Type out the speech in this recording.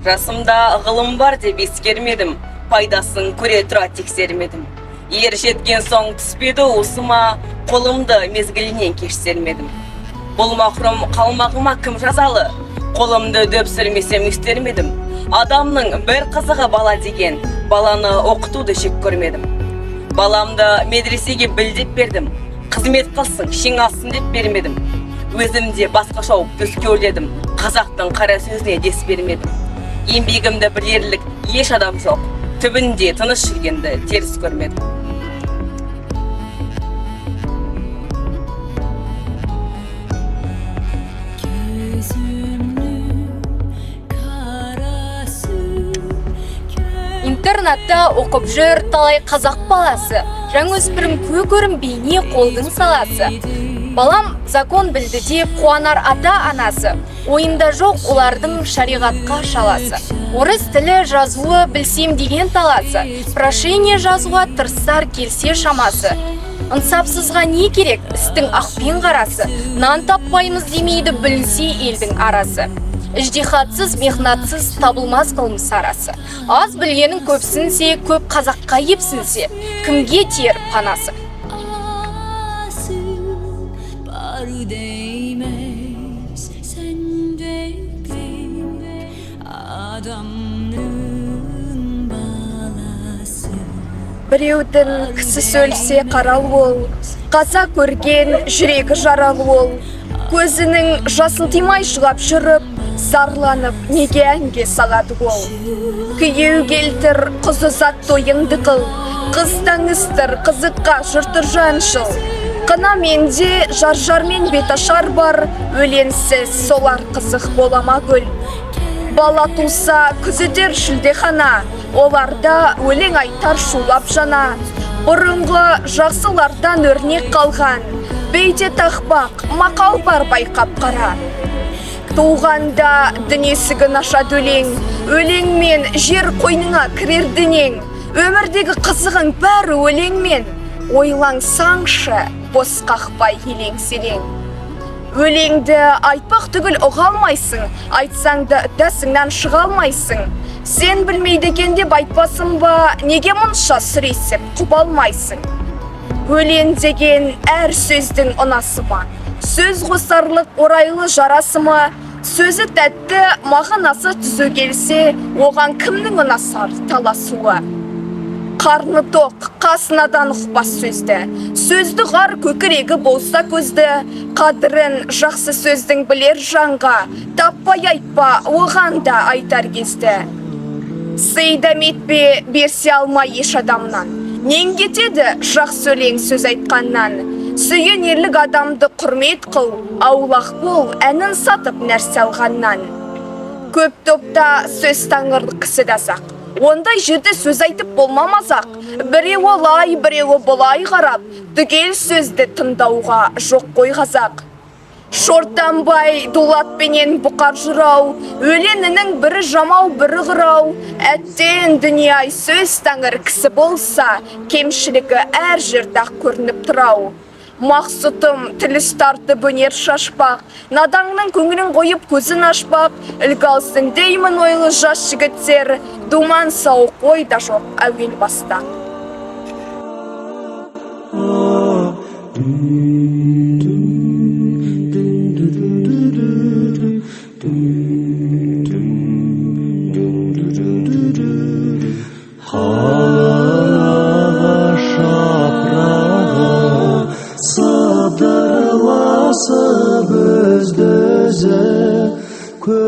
Жасымда ғылым бар деп ескермедім, пайдасын көре тұра тексермедім. Ер жеткен соң түспеді уысыма, қолымды мезгілінен кеш сермедім. Бұл мақұрым қалмағыма кім жазалы, қолымды дөпсірмесем үстермедім. Адамның бір қызығы бала деген, баланы оқытуды жек көрмедім. Баламды медресеге білдеп бердім, қызмет қылсын, шең алсын деп бермедім. Өзімде басқа шауып төске өрледім, қазақтың қара сөзіне дес бермедім. Еңбегімді білерлік еш адам жоқ, түбінде тыныш жүргенді теріс көрмедім. Интернатта оқып жүр талай қазақ баласы, жаңөспірім көрім бейне қолдың саласы. Балам закон білді деп қуанар ата-анасы, ойында жоқ олардың шариғатқа шаласы. Орыс тілі жазуы білсем деген таласы, прошение жазуға тырысар келсе шамасы. Ынсапсызға не керек, істің ақпен қарасы, нан таппаймыз демейді білінсе елдің арасы. Іждихатсыз, мехнатсыз табылмас қылмыс арасы. Аз білгенің көпсінсе, көп қазаққа епсінсе, кімге тер панасы. Біреудің кісі сөлсе қарал ол, қаза көрген жүрегі жарал ол. Көзінің жасыл тимай жылап жүріп, зарланып неге әнге салады ол. Күйеу келтір, қыз ұзат тойыңды қыл, қыз таңыстыр, қызыққа жұрты жаншыл. Қына менде жар-жармен бет ашар бар, өленсіз солар қызық болама гүл. Бала туса күзетер шілдехана, оларда өлең айтар шулап жана. Бұрынғы жақсылардан өрнек қалған, бейде тақпақ, мақал бар байқап қара. Туғанда дүниесігін ашады өлең, өлеңмен жер қойныңа кірер денең. Өмірдегі қызығың бәрі өлеңмен, ойлансаңшы, бос қақпай елең-селең. Өлеңді айтпақ түгіл ұға алмайсың, айтсаңды дәсіңнен шыға алмайсың. Сен білмейді екен деп айтпасың ба, неге мұнша сүресіп құп алмайсың. Өлең деген әр сөздің ұнасы ма, сөз қосарлық орайлы жарасы ма, сөзі тәтті мағынасы түзу келсе, оған кімнің ұнасар таласуы. Қарны тоқ, қасынадан ұқпас сөзді, сөзді ғар көкірегі болса көзді, қадірін жақсы сөздің білер жанға, таппай айтпа, оған да айтар кезді. Сыйдам етпе, берсе алмай еш адамнан, нең кетеді жақсы өлең сөз айтқаннан. Сүйенерлік адамды құрмет қыл, аулақ бол, әнін сатып нәрсе алғаннан. Көп топта сөз таңырлық кісі дасақ, ондай жерде сөз айтып болмамазақ. Біреу олай, біреу бұлай қарап, түгел сөзді тыңдауға жоқ қой қазақ. Шортанбай дулатпенен бұқар жырау, өленінің бірі жамау, бірі ғырау. Әттен дүние сөз таңыр кісі болса, кемшілігі әр жердақ көрініп тұрау. Мақсұтым тіліс тартып өнер шашпақ, надаңның көңілін қойып көзін ашпақ. Үлгі алсын деймін ойлы жас жігіттер, думан сау қой да жоқ әуел баста. Do